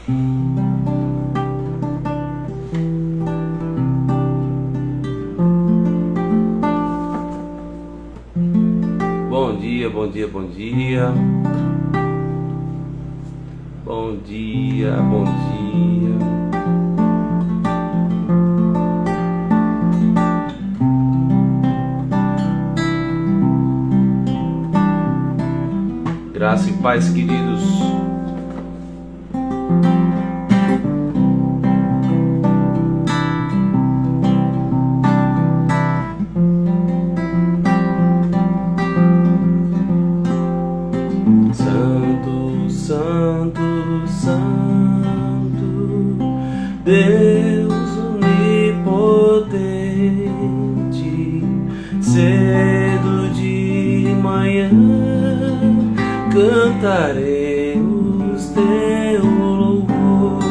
Bom dia, bom dia, bom dia. Bom dia, bom dia. Graça e paz, queridos. Santo, Santo, Santo, Deus onipotente, cedo de manhã cantaremos teu louvor.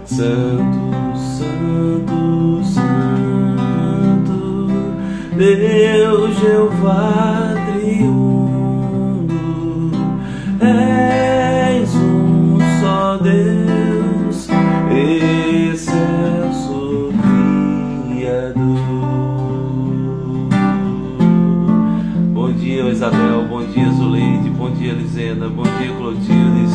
Santo, Santo, Santo, Deus Jeová triuno, és um só Deus, excelso Criador. Bom dia, Isabel, bom dia, Zuleide, bom dia, Elisenda, bom dia, Clotildes.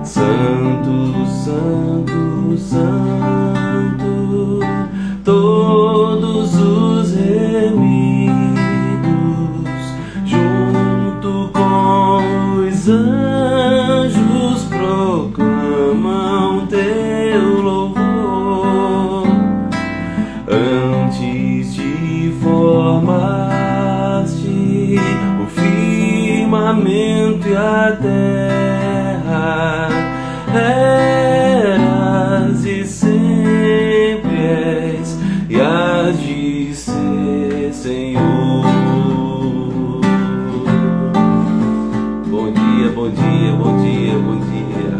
Santo, Santo, Santo, todos os remidos, junto com os anjos, proclamam teu louvor. Antes de formaste o firmamento e a terra, eras e sempre és, e hás de ser, Senhor. Bom dia, bom dia, bom dia, bom dia.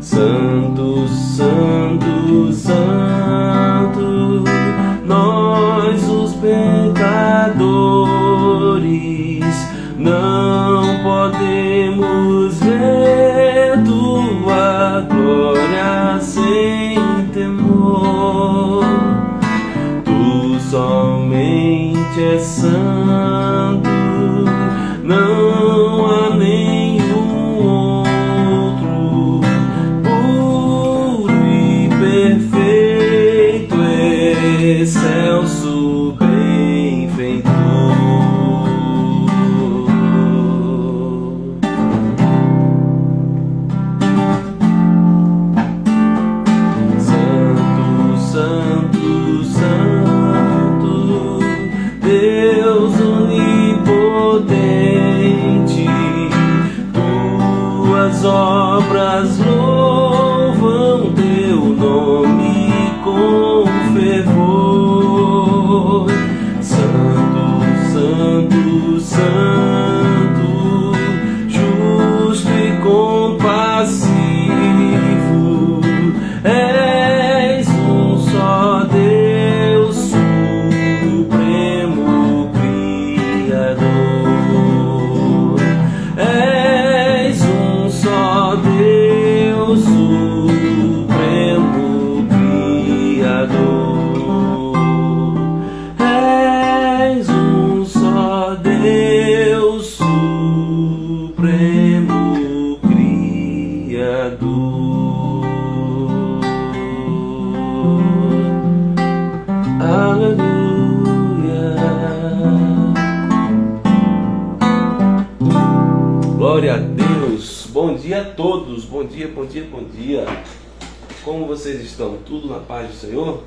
Santo, Santo, Santo, nós os pecadores não podemos ver tua glória sem temor. Tu somente és santo, não há nenhum outro. Puro e perfeito, excelso benfeitor. Santo, Santo, Santo, Deus onipotente, tuas obras louvam teu nome com fervor. Santo, Santo, Santo, justo e compassivo, és um só Deus, supremo Criador. És um só Deus, supremo Criador. És um só Deus, supremo Criador. Aleluia. Glória a Deus. Bom dia a todos. Bom dia, bom dia, bom dia. Como vocês estão? Tudo na paz do Senhor?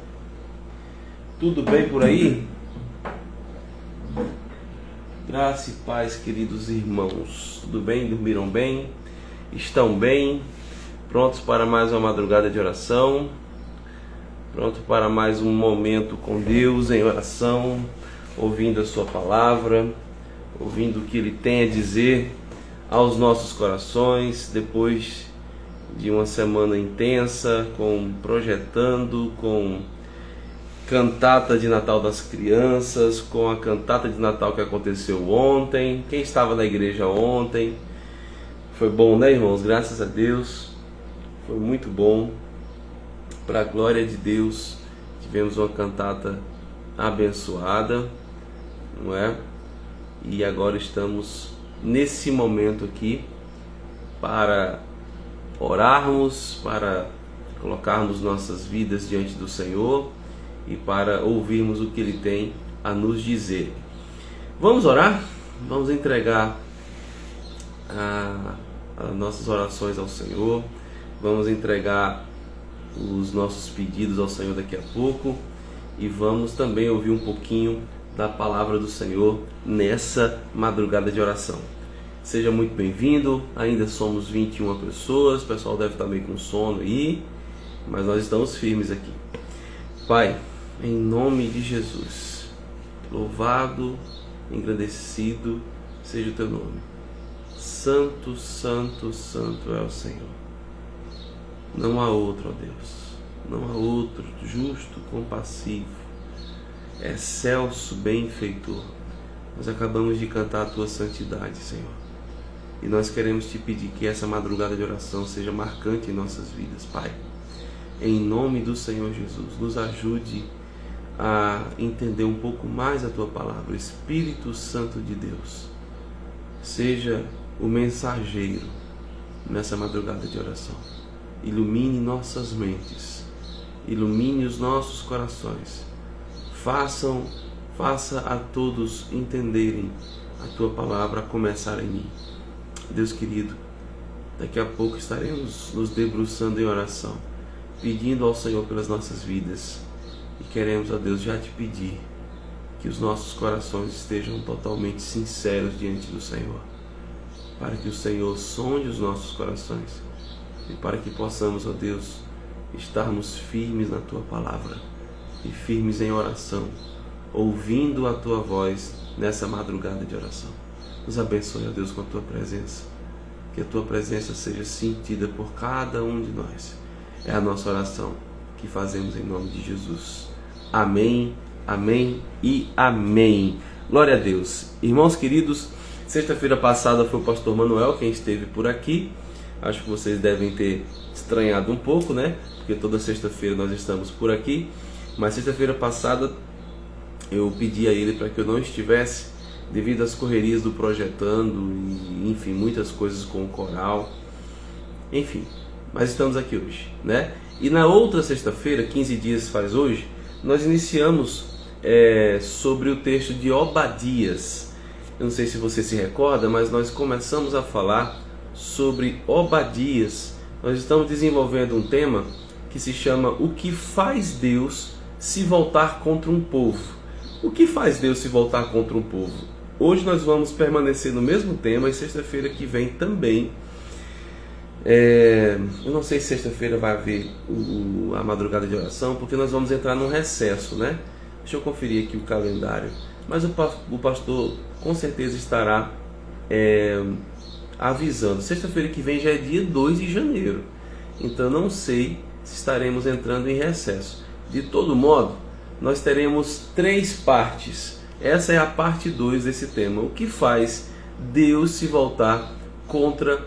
Tudo bem por aí? Graça e paz, queridos irmãos. Tudo bem? Dormiram bem? Estão bem? Prontos para mais uma madrugada de oração? Pronto para mais um momento com Deus em oração, ouvindo a sua palavra, ouvindo o que Ele tem a dizer aos nossos corações, depois de uma semana intensa, projetando, cantata de Natal das crianças, com a cantata de Natal que aconteceu ontem. Quem estava na igreja ontem? Foi bom, né, irmãos? Graças a Deus. Foi muito bom. Para a glória de Deus, tivemos uma cantata abençoada, não é? E agora estamos nesse momento aqui para orarmos, para colocarmos nossas vidas diante do Senhor e para ouvirmos o que Ele tem a nos dizer. Vamos orar? Vamos entregar as nossas orações ao Senhor. Vamos entregar os nossos pedidos ao Senhor daqui a pouco. E vamos também ouvir um pouquinho da palavra do Senhor nessa madrugada de oração. Seja muito bem-vindo. Ainda somos 21 pessoas. O pessoal deve estar meio com sono aí, mas nós estamos firmes aqui. Pai, em nome de Jesus, louvado, engrandecido seja o teu nome. Santo, santo, santo é o Senhor. Não há outro, ó Deus. Não há outro justo, compassivo, excelso, benfeitor. Nós acabamos de cantar a tua santidade, Senhor. E nós queremos te pedir que essa madrugada de oração seja marcante em nossas vidas, Pai. Em nome do Senhor Jesus, nos ajude a entender um pouco mais a tua palavra. Espírito Santo de Deus, seja o mensageiro nessa madrugada de oração. Ilumine nossas mentes, ilumine os nossos corações. Faça a todos entenderem a tua palavra a começar em mim. Deus querido, daqui a pouco estaremos nos debruçando em oração, pedindo ao Senhor pelas nossas vidas. E queremos, ó Deus, já te pedir que os nossos corações estejam totalmente sinceros diante do Senhor, para que o Senhor sonde os nossos corações e para que possamos, ó Deus, estarmos firmes na tua palavra e firmes em oração, ouvindo a tua voz nessa madrugada de oração. Nos abençoe, ó Deus, com a tua presença, que a tua presença seja sentida por cada um de nós. É a nossa oração que fazemos em nome de Jesus. Amém, amém e amém. Glória a Deus. Irmãos queridos, sexta-feira passada foi o pastor Manuel quem esteve por aqui. Acho que vocês devem ter estranhado um pouco, né? Porque toda sexta-feira nós estamos por aqui. Mas sexta-feira passada eu pedi a ele para que eu não estivesse, devido às correrias do Projetando e, enfim, muitas coisas com o coral. Enfim, mas estamos aqui hoje, né? E na outra sexta-feira, 15 dias faz hoje, nós iniciamos sobre o texto de Obadias. Eu não sei se você se recorda, mas nós começamos a falar sobre Obadias. Nós estamos desenvolvendo um tema que se chama O que faz Deus se voltar contra um povo? O que faz Deus se voltar contra um povo? Hoje nós vamos permanecer no mesmo tema e sexta-feira que vem também. Eu não sei se sexta-feira vai haver a madrugada de oração, porque nós vamos entrar num recesso, né? Deixa eu conferir aqui o calendário. Mas o pastor com certeza estará avisando. Sexta-feira que vem já é dia 2 de janeiro. Então não sei se estaremos entrando em recesso. De todo modo, nós teremos 3 partes. Essa é a parte 2 desse tema. O que faz Deus se voltar contra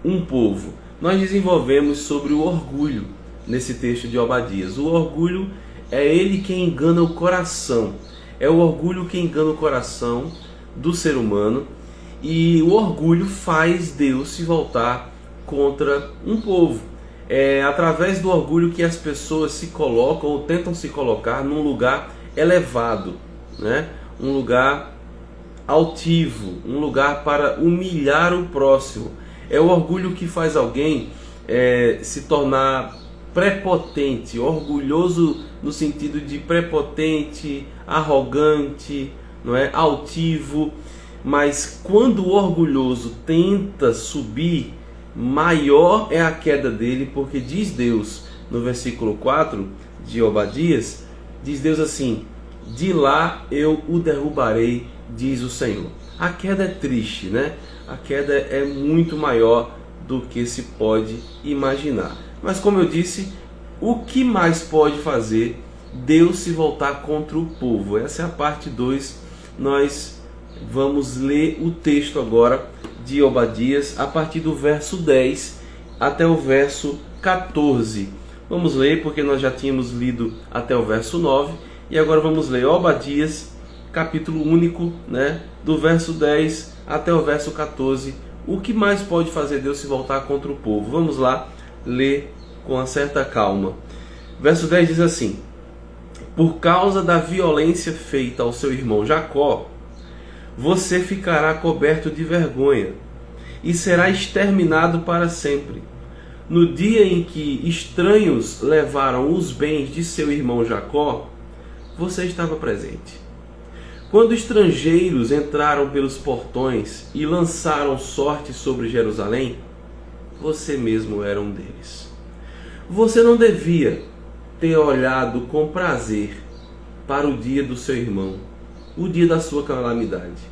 um povo? Nós desenvolvemos sobre o orgulho nesse texto de Obadias. O orgulho é ele quem engana o coração. É o orgulho que engana o coração do ser humano. E o orgulho faz Deus se voltar contra um povo. É através do orgulho que as pessoas se colocam ou tentam se colocar num lugar elevado, né? Um lugar altivo, um lugar para humilhar o próximo. É o orgulho que faz alguém se tornar prepotente, orgulhoso no sentido de prepotente, arrogante, não é? Altivo. Mas quando o orgulhoso tenta subir, maior é a queda dele, porque diz Deus no versículo 4 de Obadias, diz Deus assim: de lá eu o derrubarei, diz o Senhor. A queda é triste, né? A queda é muito maior do que se pode imaginar. Mas como eu disse, o que mais pode fazer Deus se voltar contra o povo. Essa é a parte 2. Nós vamos ler o texto agora de Obadias a partir do verso 10 até o verso 14. Vamos ler porque nós já tínhamos lido até o verso 9 e agora vamos ler Obadias, capítulo único, do verso 10 até o verso 14. O que mais pode fazer Deus se voltar contra o povo? Vamos lá ler com uma certa calma. Verso 10 diz assim: por causa da violência feita ao seu irmão Jacó, você ficará coberto de vergonha e será exterminado para sempre. No dia em que estranhos levaram os bens de seu irmão Jacó, você estava presente. Quando estrangeiros entraram pelos portões e lançaram sorte sobre Jerusalém, você mesmo era um deles. Você não devia ter olhado com prazer para o dia do seu irmão, o dia da sua calamidade.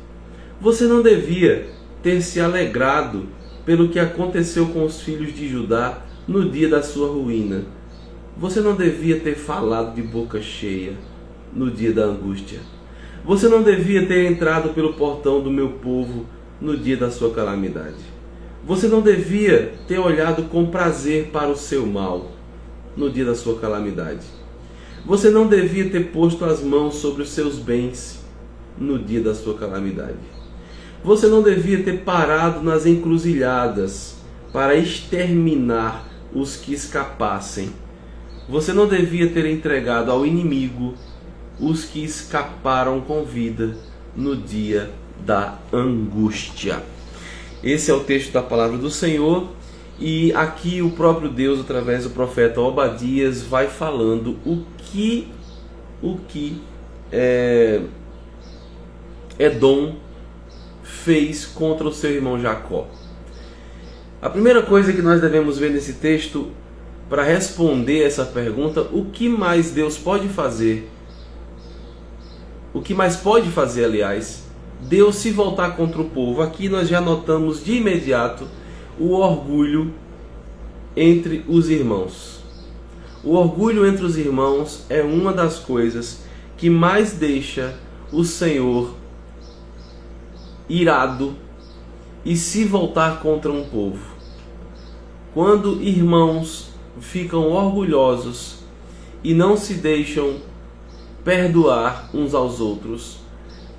Você não devia ter se alegrado pelo que aconteceu com os filhos de Judá no dia da sua ruína. Você não devia ter falado de boca cheia no dia da angústia. Você não devia ter entrado pelo portão do meu povo no dia da sua calamidade. Você não devia ter olhado com prazer para o seu mal no dia da sua calamidade. Você não devia ter posto as mãos sobre os seus bens no dia da sua calamidade. Você não devia ter parado nas encruzilhadas para exterminar os que escapassem. Você não devia ter entregado ao inimigo os que escaparam com vida no dia da angústia. Esse é o texto da palavra do Senhor, e aqui o próprio Deus, através do profeta Obadias, vai falando o que Edom fez contra o seu irmão Jacó. A primeira coisa que nós devemos ver nesse texto, para responder essa pergunta, o que mais Deus pode fazer? O que mais pode fazer, aliás, Deus se voltar contra o povo? Aqui nós já notamos de imediato o orgulho entre os irmãos. O orgulho entre os irmãos é uma das coisas que mais deixa o Senhor irado e se voltar contra um povo. Quando irmãos ficam orgulhosos e não se deixam perdoar uns aos outros,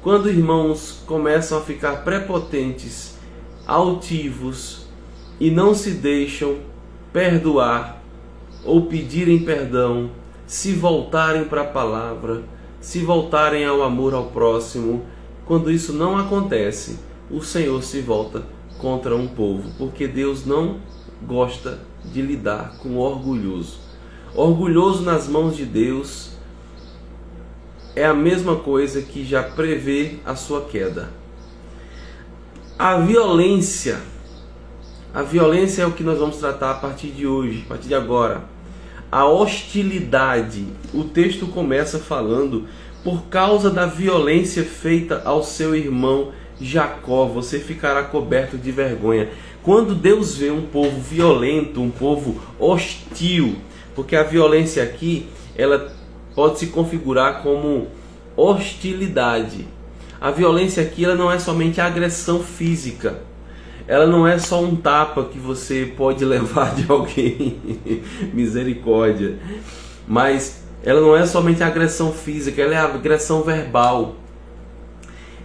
quando irmãos começam a ficar prepotentes, altivos e não se deixam perdoar ou pedirem perdão, se voltarem para a palavra, se voltarem ao amor ao próximo, quando isso não acontece, o Senhor se volta contra um povo, porque Deus não gosta de lidar com o orgulhoso. Orgulhoso nas mãos de Deus é a mesma coisa que já prevê a sua queda. A violência é o que nós vamos tratar a partir de hoje, a partir de agora. A hostilidade, o texto começa falando: por causa da violência feita ao seu irmão Jacó, você ficará coberto de vergonha. Quando Deus vê um povo violento, um povo hostil, porque a violência aqui, ela pode se configurar como hostilidade. A violência aqui, ela não é somente agressão física. Ela não é só um tapa que você pode levar de alguém, misericórdia. Mas ela não é somente agressão física, ela é agressão verbal.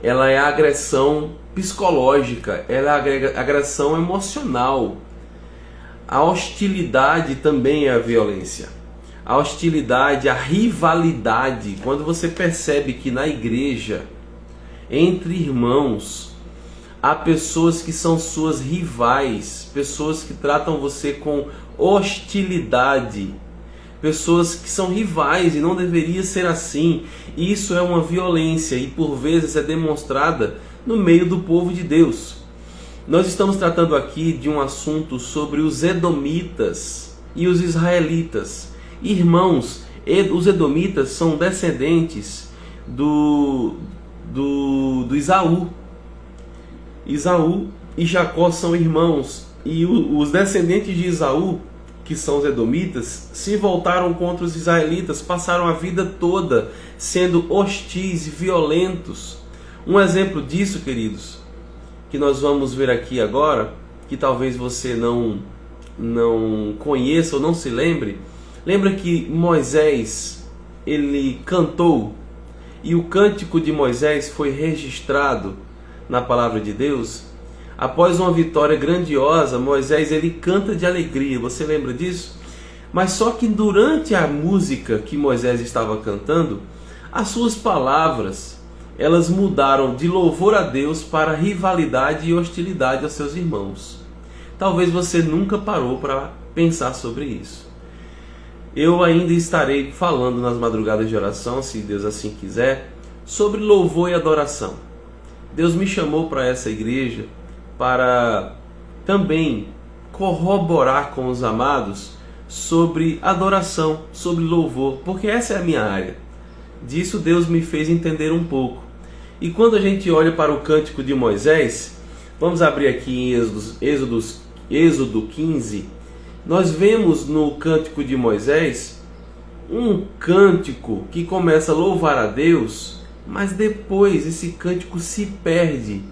Ela é agressão psicológica, ela é agressão emocional. A hostilidade também é a violência. A hostilidade, a rivalidade, quando você percebe que na igreja, entre irmãos, há pessoas que são suas rivais, pessoas que tratam você com hostilidade, pessoas que são rivais e não deveria ser assim. Isso é uma violência e por vezes é demonstrada no meio do povo de Deus. Nós estamos tratando aqui de um assunto sobre os edomitas e os israelitas. Irmãos, os edomitas são descendentes do Esaú. Esaú e Jacó são irmãos. E os descendentes de Esaú, que são os edomitas, se voltaram contra os israelitas, passaram a vida toda sendo hostis e violentos. Um exemplo disso, queridos, que nós vamos ver aqui agora, que talvez você não conheça ou não se lembre. Lembra que Moisés, ele cantou, e o cântico de Moisés foi registrado na palavra de Deus? Após uma vitória grandiosa, Moisés ele canta de alegria, você lembra disso? Mas só que durante a música que Moisés estava cantando, as suas palavras, elas mudaram de louvor a Deus para rivalidade e hostilidade aos seus irmãos. Talvez você nunca parou para pensar sobre isso. Eu ainda estarei falando nas madrugadas de oração, se Deus assim quiser, sobre louvor e adoração. Deus me chamou para essa igreja para também corroborar com os amados sobre adoração, sobre louvor, porque essa é a minha área. Disso Deus me fez entender um pouco. E quando a gente olha para o cântico de Moisés, vamos abrir aqui em Êxodo 15, nós vemos no cântico de Moisés um cântico que começa a louvar a Deus, mas depois esse cântico se perde.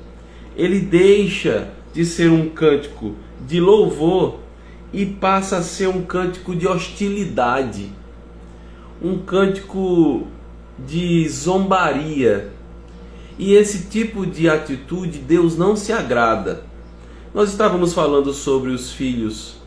Ele deixa de ser um cântico de louvor e passa a ser um cântico de hostilidade, um cântico de zombaria. E esse tipo de atitude Deus não se agrada. Nós estávamos falando sobre os filhos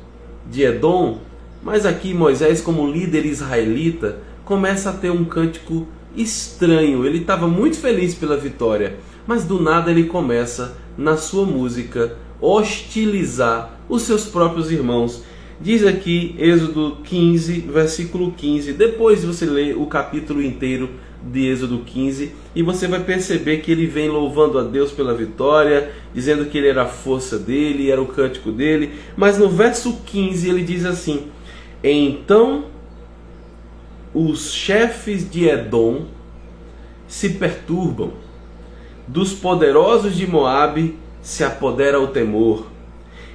de Edom, mas aqui Moisés, como líder israelita, começa a ter um cântico estranho. Ele estava muito feliz pela vitória, mas do nada ele começa, na sua música, hostilizar os seus próprios irmãos. Diz aqui Êxodo 15, versículo 15. Depois você lê o capítulo inteiro de Êxodo 15 e você vai perceber que ele vem louvando a Deus pela vitória, dizendo que ele era a força dele, era o cântico dele. Mas no verso 15 ele diz assim: então os chefes de Edom se perturbam, dos poderosos de Moabe se apodera o temor,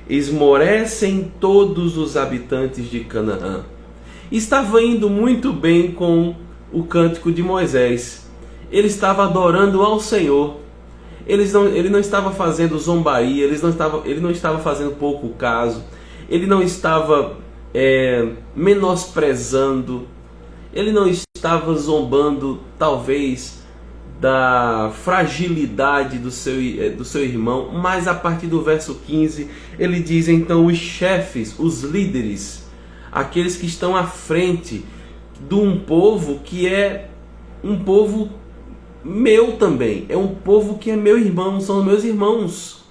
esmorecem todos os habitantes de Canaã. Estava indo muito bem com o cântico de Moisés. Ele estava adorando ao Senhor. Ele não estava fazendo zombaria, ele não estava fazendo pouco caso, ele não estava menosprezando, ele não estava zombando talvez da fragilidade do seu irmão. Mas a partir do verso 15 ele diz: então os chefes, os líderes, aqueles que estão à frente de um povo que é um povo meu também, é um povo que é meu irmão, são meus irmãos.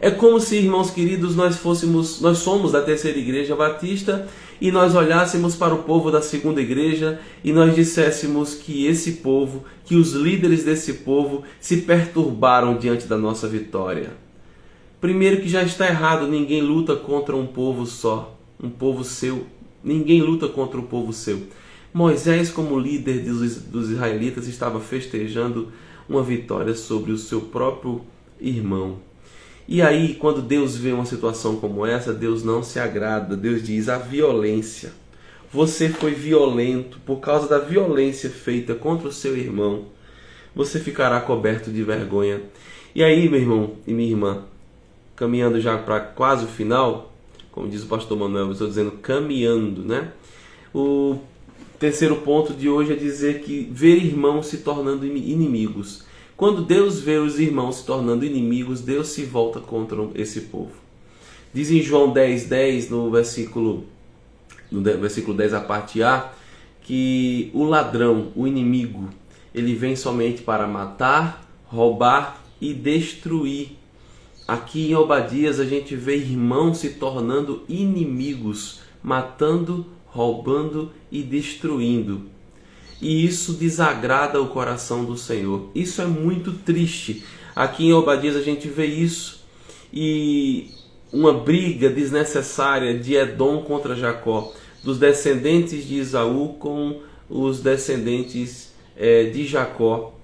É como se, irmãos queridos, nós somos da terceira igreja batista e nós olhássemos para o povo da segunda igreja e nós disséssemos que esse povo, que os líderes desse povo se perturbaram diante da nossa vitória. Primeiro que já está errado, ninguém luta contra um povo só, um povo seu. Ninguém luta contra o povo seu. Moisés, como líder dos israelitas, estava festejando uma vitória sobre o seu próprio irmão. E aí, quando Deus vê uma situação como essa, Deus não se agrada. Deus diz: a violência. Você foi violento, por causa da violência feita contra o seu irmão, você ficará coberto de vergonha. E aí, meu irmão e minha irmã, caminhando já para quase o final, como diz o pastor Manuel, eu estou dizendo caminhando, né? O terceiro ponto de hoje é dizer que ver irmãos se tornando inimigos. Quando Deus vê os irmãos se tornando inimigos, Deus se volta contra esse povo. Diz em João 10:10, no versículo 10, a parte A, que o ladrão, o inimigo, ele vem somente para matar, roubar e destruir. Aqui em Obadias a gente vê irmãos se tornando inimigos, matando, roubando e destruindo. E isso desagrada o coração do Senhor. Isso é muito triste. Aqui em Obadias a gente vê isso. E uma briga desnecessária de Edom contra Jacó, dos descendentes de Esaú com os descendentes de Jacó.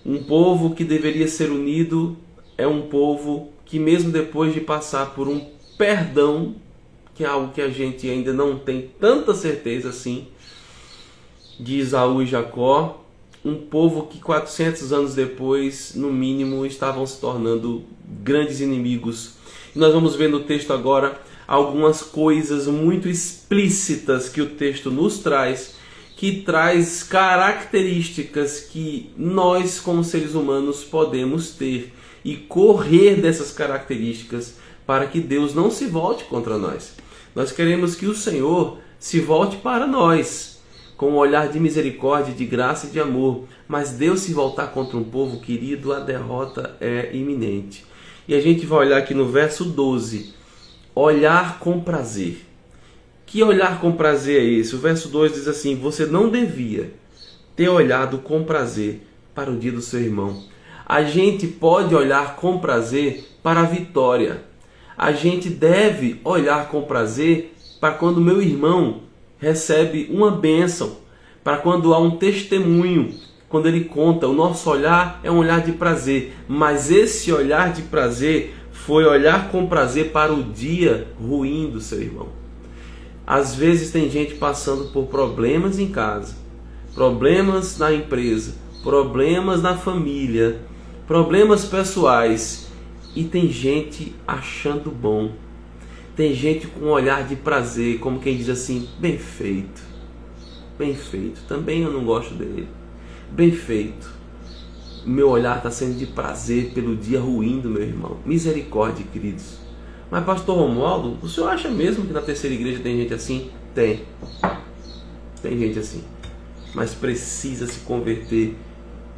Um povo que deveria ser unido é um povo que, mesmo depois de passar por um perdão que é algo que a gente ainda não tem tanta certeza assim, de Esaú e Jacó, um povo que 400 anos depois, no mínimo, estavam se tornando grandes inimigos. E nós vamos ver no texto agora algumas coisas muito explícitas que o texto nos traz, que traz características que nós, como seres humanos, podemos ter e correr dessas características para que Deus não se volte contra nós. Nós queremos que o Senhor se volte para nós, com um olhar de misericórdia, de graça e de amor. Mas Deus se voltar contra um povo querido, a derrota é iminente. E a gente vai olhar aqui no verso 12. Olhar com prazer. Que olhar com prazer é esse? O verso 2 diz assim: você não devia ter olhado com prazer para o dia do seu irmão. A gente pode olhar com prazer para a vitória. A gente deve olhar com prazer para quando meu irmão recebe uma bênção, para quando há um testemunho, quando ele conta. O nosso olhar é um olhar de prazer, mas esse olhar de prazer foi olhar com prazer para o dia ruim do seu irmão. Às vezes tem gente passando por problemas em casa, problemas na empresa, problemas na família, problemas pessoais, e tem gente achando bom. Tem gente com um olhar de prazer, como quem diz assim: bem feito, também eu não gosto dele, bem feito. Meu olhar está sendo de prazer pelo dia ruim do meu irmão. Misericórdia, queridos. Mas pastor Romualdo, o senhor acha mesmo que na terceira igreja tem gente assim? Tem gente assim, mas precisa se converter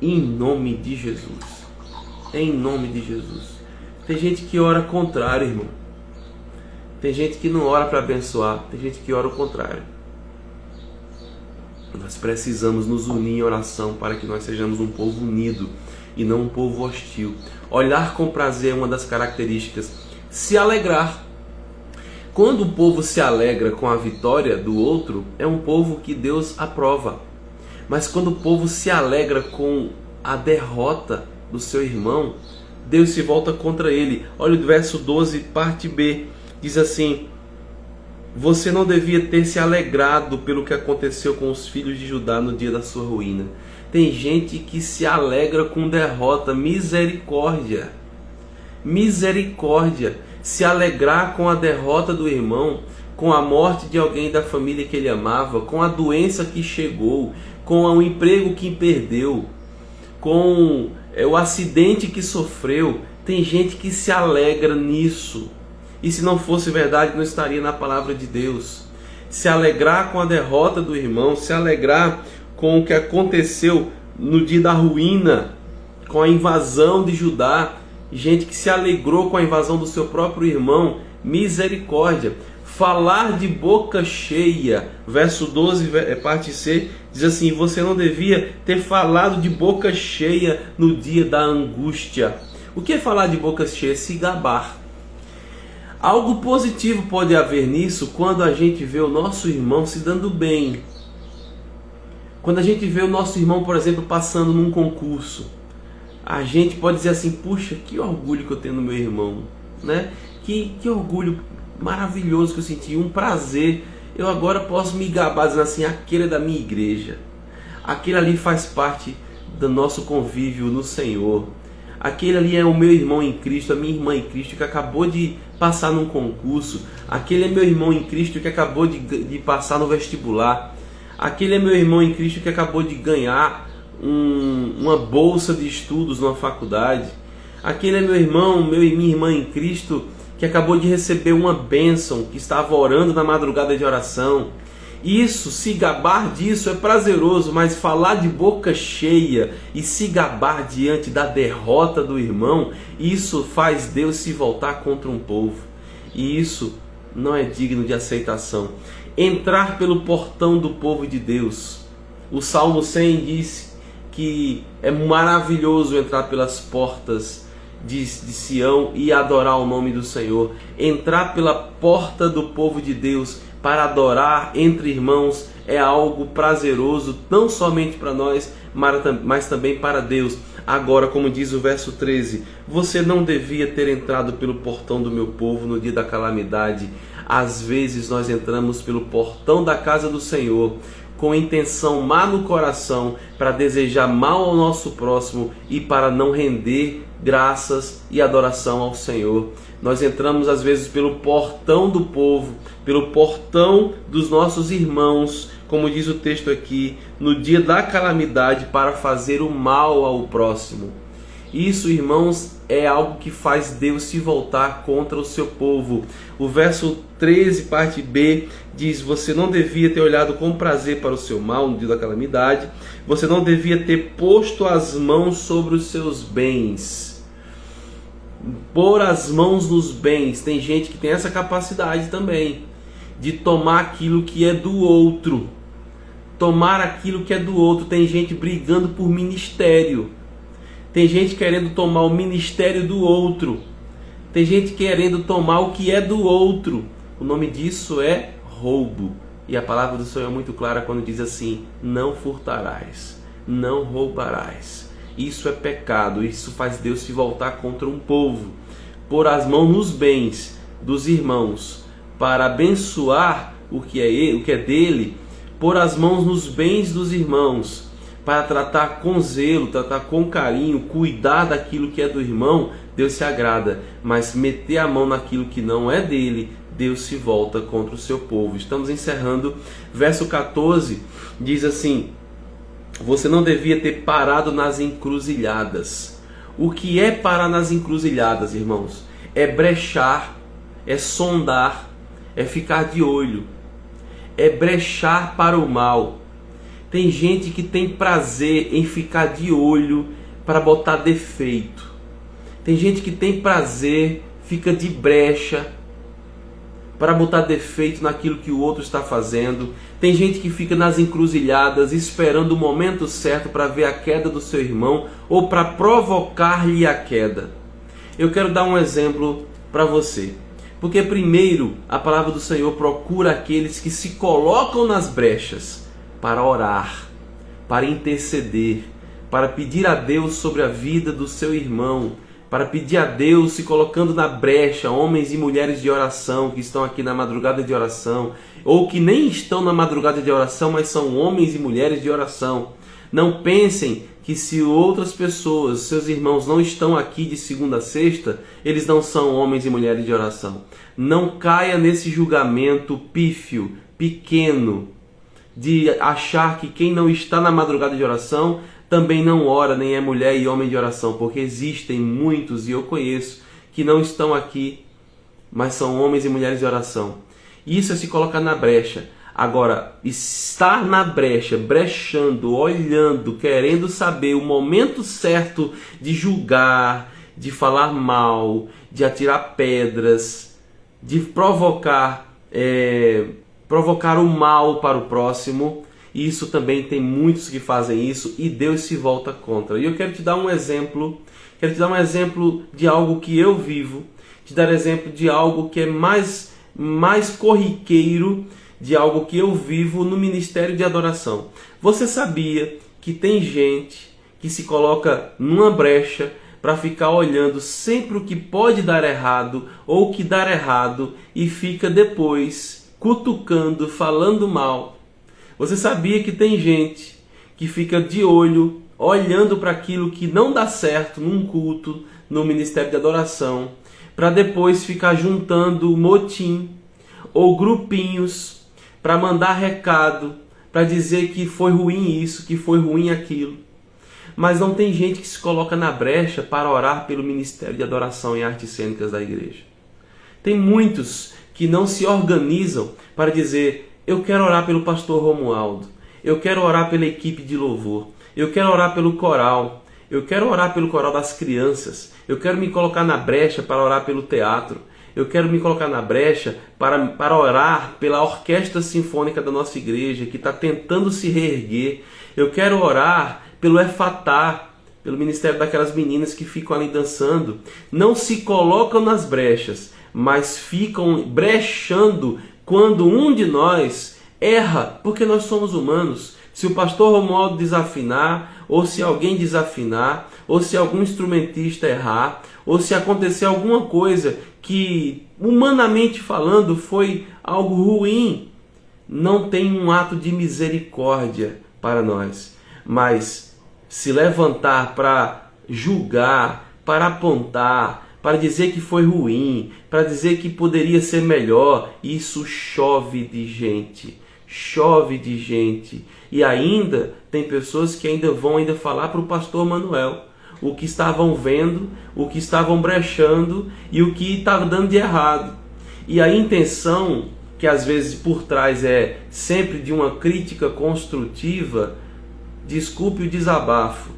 em nome de Jesus. Em nome de Jesus. Tem gente que ora contrário, irmão. Tem gente que não ora para abençoar, tem gente que ora o contrário. Nós precisamos nos unir em oração para que nós sejamos um povo unido e não um povo hostil. Olhar com prazer é uma das características. Se alegrar. Quando o povo se alegra com a vitória do outro, é um povo que Deus aprova. Mas quando o povo se alegra com a derrota do seu irmão, Deus se volta contra ele. Olha o verso 12, parte B. Diz assim: você não devia ter se alegrado pelo que aconteceu com os filhos de Judá no dia da sua ruína. Tem gente que se alegra com derrota. Misericórdia. Misericórdia. Se alegrar com a derrota do irmão, com a morte de alguém da família que ele amava, com a doença que chegou, com o emprego que perdeu, com o acidente que sofreu. Tem gente que se alegra nisso. E se não fosse verdade, não estaria na palavra de Deus. Se alegrar com a derrota do irmão, se alegrar com o que aconteceu no dia da ruína, com a invasão de Judá. Gente que se alegrou com a invasão do seu próprio irmão. Misericórdia. Falar de boca cheia. Verso 12, parte C, diz assim: você não devia ter falado de boca cheia no dia da angústia. O que é falar de boca cheia? Se gabar. Algo positivo pode haver nisso quando a gente vê o nosso irmão se dando bem. Quando a gente vê o nosso irmão, por exemplo, passando num concurso, a gente pode dizer assim: puxa, que orgulho que eu tenho no meu irmão, né? Que orgulho maravilhoso que eu senti, um prazer. Eu agora posso me gabar dizendo assim: aquele é da minha igreja, aquele ali faz parte do nosso convívio no Senhor. Aquele ali é o meu irmão em Cristo, a minha irmã em Cristo que acabou de passar num concurso. Aquele é meu irmão em Cristo que acabou de passar no vestibular. Aquele é meu irmão em Cristo que acabou de ganhar uma bolsa de estudos numa faculdade. Aquele é meu irmão, minha irmã em Cristo que acabou de receber uma bênção, que estava orando na madrugada de oração. Isso, se gabar disso é prazeroso, mas falar de boca cheia e se gabar diante da derrota do irmão, isso faz Deus se voltar contra um povo. E isso não é digno de aceitação. Entrar pelo portão do povo de Deus. O Salmo 100 diz que é maravilhoso entrar pelas portas de Sião e adorar o nome do Senhor. Entrar pela porta do povo de Deus para adorar entre irmãos é algo prazeroso, não somente para nós, mas também para Deus. Agora, como diz o verso 13, você não devia ter entrado pelo portão do meu povo no dia da calamidade. Às vezes nós entramos pelo portão da casa do Senhor com intenção má no coração, para desejar mal ao nosso próximo e para não render graças e adoração ao Senhor. Nós entramos às vezes pelo portão do povo, pelo portão dos nossos irmãos, como diz o texto aqui, no dia da calamidade, para fazer o mal ao próximo. Isso, irmãos, é algo que faz Deus se voltar contra o seu povo. O verso 13, parte B, diz: você não devia ter olhado com prazer para o seu mal no dia da calamidade, você não devia ter posto as mãos sobre os seus bens. Pôr as mãos nos bens. Tem gente que tem essa capacidade também, de tomar aquilo que é do outro. Tomar aquilo que é do outro. Tem gente brigando por ministério. Tem gente querendo tomar o ministério do outro. Tem gente querendo tomar o que é do outro. O nome disso é roubo. E a palavra do Senhor é muito clara quando diz assim: não furtarás, não roubarás. Isso é pecado. Isso faz Deus se voltar contra um povo. Pôr as mãos nos bens dos irmãos para abençoar o que é dele. Pôr as mãos nos bens dos irmãos para tratar com zelo, tratar com carinho, cuidar daquilo que é do irmão, Deus se agrada. Mas meter a mão naquilo que não é dele, Deus se volta contra o seu povo. Estamos encerrando. Verso 14 diz assim: você não devia ter parado nas encruzilhadas. O que é parar nas encruzilhadas, irmãos? É brechar, é sondar, é ficar de olho, é brechar para o mal. Tem gente que tem prazer em ficar de olho para botar defeito. Tem gente que tem prazer, fica de brecha para botar defeito naquilo que o outro está fazendo. Tem gente que fica nas encruzilhadas esperando o momento certo para ver a queda do seu irmão ou para provocar-lhe a queda. Eu quero dar um exemplo para você. Porque primeiro a palavra do Senhor procura aqueles que se colocam nas brechas para orar, para interceder, para pedir a Deus sobre a vida do seu irmão, para pedir a Deus se colocando na brecha, homens e mulheres de oração que estão aqui na madrugada de oração, ou que nem estão na madrugada de oração, mas são homens e mulheres de oração. Não pensem que se outras pessoas, seus irmãos, não estão aqui de segunda a sexta, eles não são homens e mulheres de oração. Não caia nesse julgamento pífio, pequeno, de achar que quem não está na madrugada de oração também não ora, nem é mulher e homem de oração, porque existem muitos, e eu conheço, que não estão aqui, mas são homens e mulheres de oração. Isso é se colocar na brecha. Agora, estar na brecha, brechando, olhando, querendo saber o momento certo de julgar, de falar mal, de atirar pedras, de provocar o mal para o próximo. Isso também tem muitos que fazem isso e Deus se volta contra. E eu quero te dar um exemplo, de algo que eu vivo, te dar exemplo de algo que é mais corriqueiro, de algo que eu vivo no ministério de adoração. Você sabia que tem gente que se coloca numa brecha para ficar olhando sempre o que pode dar errado ou o que dar errado e fica depois cutucando, falando mal? Você sabia que tem gente que fica de olho, olhando para aquilo que não dá certo num culto, no ministério de adoração, para depois ficar juntando motim ou grupinhos para mandar recado, para dizer que foi ruim isso, que foi ruim aquilo? Mas não tem gente que se coloca na brecha para orar pelo ministério de adoração e artes cênicas da igreja. Tem muitos que não se organizam para dizer: eu quero orar pelo pastor Romualdo, eu quero orar pela equipe de louvor, eu quero orar pelo coral, eu quero orar pelo coral das crianças, eu quero me colocar na brecha para orar pelo teatro, eu quero me colocar na brecha para orar pela orquestra sinfônica da nossa igreja que está tentando se reerguer, eu quero orar pelo Efatá, pelo ministério daquelas meninas que ficam ali dançando. Não se colocam nas brechas, mas ficam brechando quando um de nós erra, porque nós somos humanos. Se o pastor Romualdo desafinar, ou se alguém desafinar, ou se algum instrumentista errar, ou se acontecer alguma coisa que, humanamente falando, foi algo ruim, não tem um ato de misericórdia para nós, mas se levantar para julgar, para apontar, para dizer que foi ruim, para dizer que poderia ser melhor, isso chove de gente. Chove de gente. E ainda tem pessoas que ainda vão falar para o pastor Manuel o que estavam vendo, o que estavam brechando e o que estava dando de errado. E a intenção, que às vezes por trás é sempre de uma crítica construtiva, desculpe o desabafo,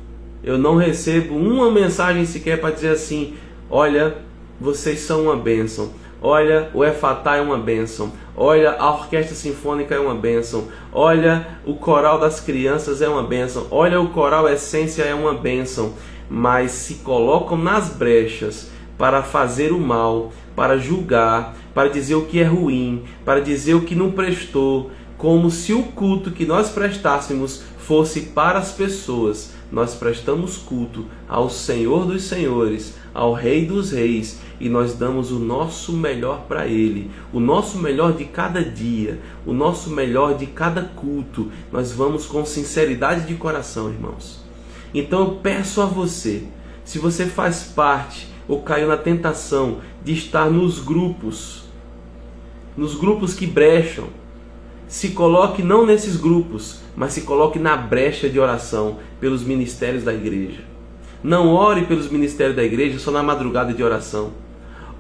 eu não recebo uma mensagem sequer para dizer assim: olha, vocês são uma bênção, olha, o Efatá é uma bênção, olha, a orquestra sinfônica é uma bênção, olha, o coral das crianças é uma bênção, olha, o coral Essência é uma bênção. Mas se colocam nas brechas para fazer o mal, para julgar, para dizer o que é ruim, para dizer o que não prestou, como se o culto que nós prestássemos fosse para as pessoas. Nós prestamos culto ao Senhor dos Senhores, ao Rei dos Reis, e nós damos o nosso melhor para Ele, o nosso melhor de cada dia, o nosso melhor de cada culto. Nós vamos com sinceridade de coração, irmãos. Então eu peço a você, se você faz parte ou caiu na tentação de estar nos grupos que brecham, se coloque não nesses grupos, mas se coloque na brecha de oração pelos ministérios da igreja. Não ore pelos ministérios da igreja só na madrugada de oração.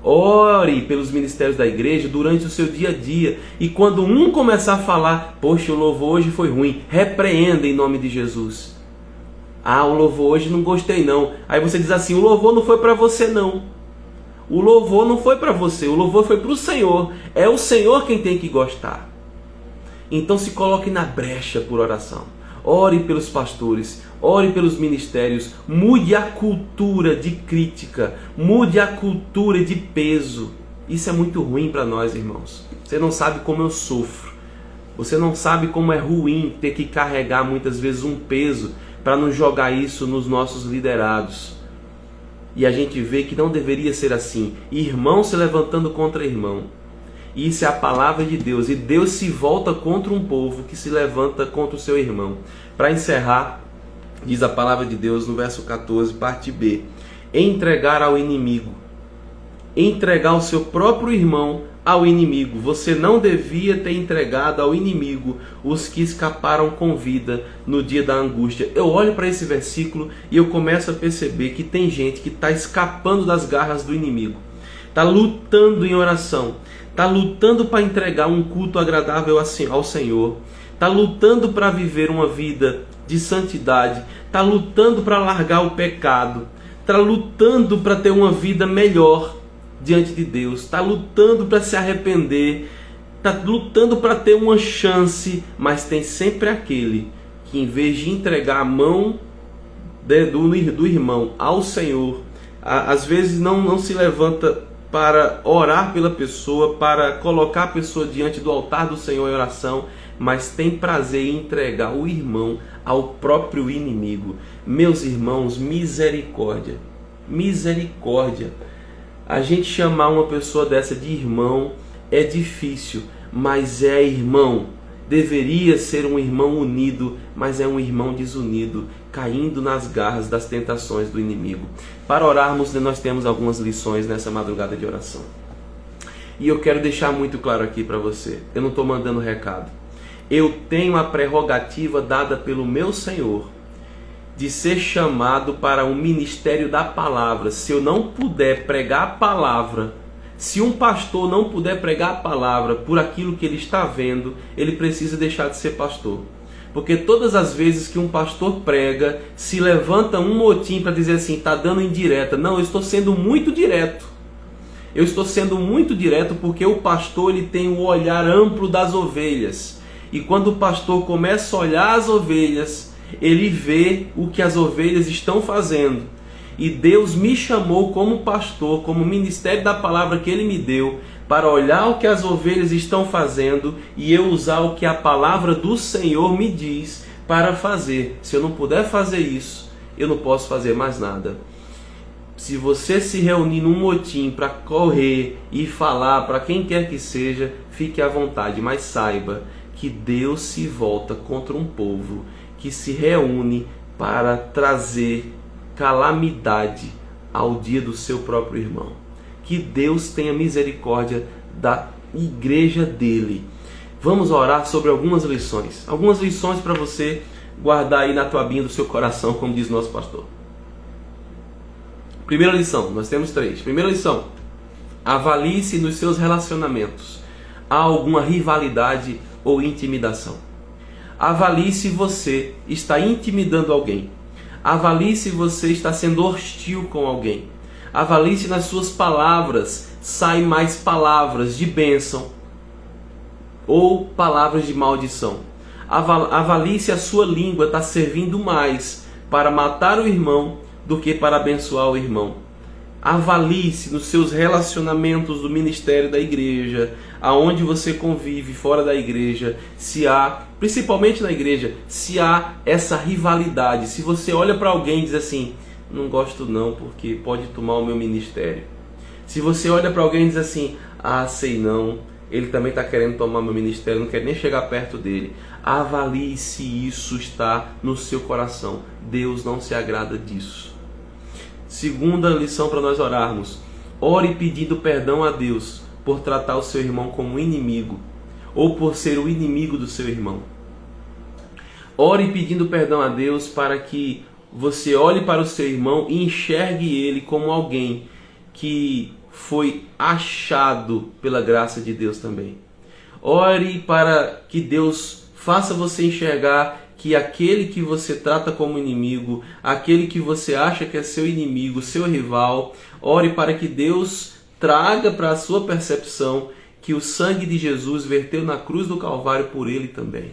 Ore pelos ministérios da igreja durante o seu dia a dia. E quando um começar a falar: poxa, o louvor hoje foi ruim, repreenda em nome de Jesus. Ah, o louvor hoje não gostei não. Aí você diz assim: o louvor não foi para você não. O louvor não foi para você, o louvor foi para o Senhor. É o Senhor quem tem que gostar. Então se coloque na brecha por oração. Ore pelos pastores, ore pelos ministérios. Mude a cultura de crítica, mude a cultura de peso. Isso é muito ruim para nós, irmãos. Você não sabe como eu sofro. Você não sabe como é ruim ter que carregar muitas vezes um peso para não jogar isso nos nossos liderados. E a gente vê que não deveria ser assim. Irmão se levantando contra irmão. Isso é a palavra de Deus. E Deus se volta contra um povo que se levanta contra o seu irmão. Para encerrar, diz a palavra de Deus no verso 14, parte B: entregar ao inimigo. Entregar o seu próprio irmão ao inimigo. Você não devia ter entregado ao inimigo os que escaparam com vida no dia da angústia. Eu olho para esse versículo e eu começo a perceber que tem gente que está escapando das garras do inimigo, está lutando em oração, está lutando para entregar um culto agradável ao Senhor, está lutando para viver uma vida de santidade, está lutando para largar o pecado, está lutando para ter uma vida melhor diante de Deus, está lutando para se arrepender, está lutando para ter uma chance, mas tem sempre aquele que, em vez de entregar a mão do irmão ao Senhor, às vezes não se levanta para orar pela pessoa, para colocar a pessoa diante do altar do Senhor em oração, mas tem prazer em entregar o irmão ao próprio inimigo. Meus irmãos, misericórdia, misericórdia. A gente chamar uma pessoa dessa de irmão é difícil, mas é irmão. Deveria ser um irmão unido, mas é um irmão desunido, caindo nas garras das tentações do inimigo. Para orarmos, nós temos algumas lições nessa madrugada de oração. E eu quero deixar muito claro aqui para você, eu não estou mandando recado. Eu tenho a prerrogativa dada pelo meu Senhor de ser chamado para um ministério da palavra. Se eu não puder pregar a palavra, se um pastor não puder pregar a palavra por aquilo que ele está vendo, ele precisa deixar de ser pastor. Porque todas as vezes que um pastor prega, se levanta um motim para dizer assim: está dando indireta. Não, eu estou sendo muito direto. Eu estou sendo muito direto porque o pastor ele tem o olhar amplo das ovelhas. E quando o pastor começa a olhar as ovelhas, ele vê o que as ovelhas estão fazendo. E Deus me chamou como pastor, como ministério da palavra que Ele me deu, para olhar o que as ovelhas estão fazendo e eu usar o que a palavra do Senhor me diz para fazer. Se eu não puder fazer isso, eu não posso fazer mais nada. Se você se reunir num motim para correr e falar para quem quer que seja, fique à vontade, mas saiba que Deus se volta contra um povo que se reúne para trazer calamidade ao dia do seu próprio irmão. Que Deus tenha misericórdia da igreja dele. Vamos orar sobre algumas lições para você guardar aí na toabinha do seu coração, como diz nosso pastor. Primeira lição, nós temos 3. Primeira lição: avalie-se nos seus relacionamentos. Há alguma rivalidade ou intimidação? Avalie se você está intimidando alguém. Avalie se você está sendo hostil com alguém. Avalie se nas suas palavras saem mais palavras de bênção ou palavras de maldição. Avalie se a sua língua está servindo mais para matar o irmão do que para abençoar o irmão. Avalie-se nos seus relacionamentos do ministério da igreja, aonde você convive, fora da igreja, se há, principalmente na igreja, se há essa rivalidade. Se você olha para alguém e diz assim: não gosto não, porque pode tomar o meu ministério. Se você olha para alguém e diz assim: ah, sei não, ele também está querendo tomar meu ministério, não quer nem chegar perto dele. Avalie se isso está no seu coração. Deus não se agrada disso. Segunda lição para nós orarmos: ore pedindo perdão a Deus por tratar o seu irmão como inimigo ou por ser o inimigo do seu irmão. Ore pedindo perdão a Deus para que você olhe para o seu irmão e enxergue ele como alguém que foi achado pela graça de Deus também. Ore para que Deus faça você enxergar que aquele que você trata como inimigo, aquele que você acha que é seu inimigo, seu rival, ore para que Deus traga para a sua percepção que o sangue de Jesus verteu na cruz do Calvário por ele também.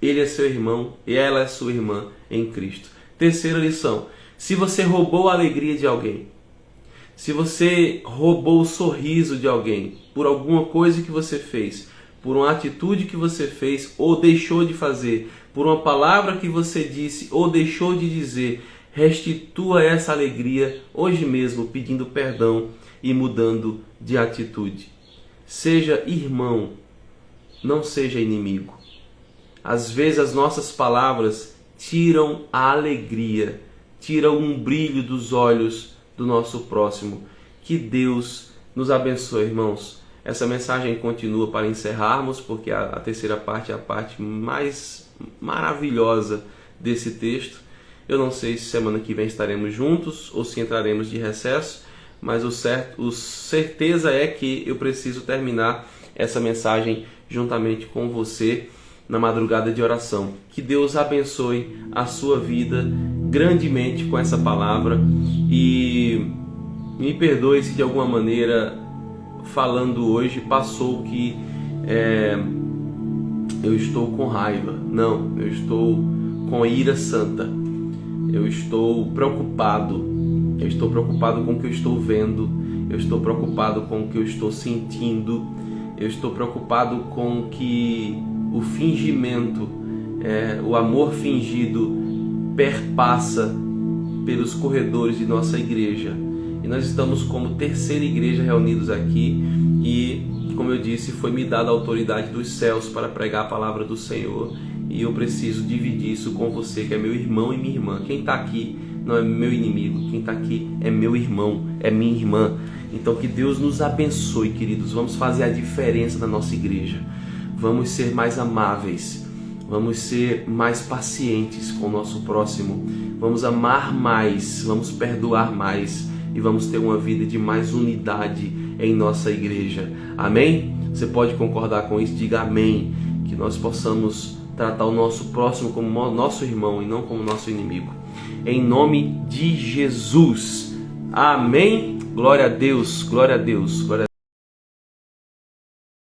Ele é seu irmão e ela é sua irmã em Cristo. Terceira lição: se você roubou a alegria de alguém, se você roubou o sorriso de alguém por alguma coisa que você fez, por uma atitude que você fez ou deixou de fazer, por uma palavra que você disse ou deixou de dizer, restitua essa alegria hoje mesmo, pedindo perdão e mudando de atitude. Seja irmão, não seja inimigo. Às vezes as nossas palavras tiram a alegria, tiram um brilho dos olhos do nosso próximo. Que Deus nos abençoe, irmãos. Essa mensagem continua para encerrarmos, porque a terceira parte é a parte mais maravilhosa desse texto. Eu não sei se semana que vem estaremos juntos ou se entraremos de recesso, mas o certeza é que eu preciso terminar essa mensagem juntamente com você na madrugada de oração. Que Deus abençoe a sua vida grandemente com essa palavra e me perdoe se de alguma maneira, falando hoje, passou que eu estou com raiva. Não, eu estou com ira santa. Eu estou preocupado. Eu estou preocupado com o que eu estou vendo. Eu estou preocupado com o que eu estou sentindo. Eu estou preocupado com que o fingimento, o amor fingido perpassa pelos corredores de nossa igreja. E nós estamos como terceira igreja reunidos aqui e, como eu disse, foi me dada a autoridade dos céus para pregar a palavra do Senhor. E eu preciso dividir isso com você, que é meu irmão e minha irmã. Quem está aqui não é meu inimigo, quem está aqui é meu irmão, é minha irmã. Então que Deus nos abençoe, queridos. Vamos fazer a diferença na nossa igreja. Vamos ser mais amáveis, vamos ser mais pacientes com o nosso próximo, vamos amar mais, vamos perdoar mais e vamos ter uma vida de mais unidade em nossa igreja. Amém? Você pode concordar com isso? Diga amém. Que nós possamos tratar o nosso próximo como nosso irmão e não como nosso inimigo. Em nome de Jesus. Amém? Glória a Deus, glória a Deus, glória a Deus.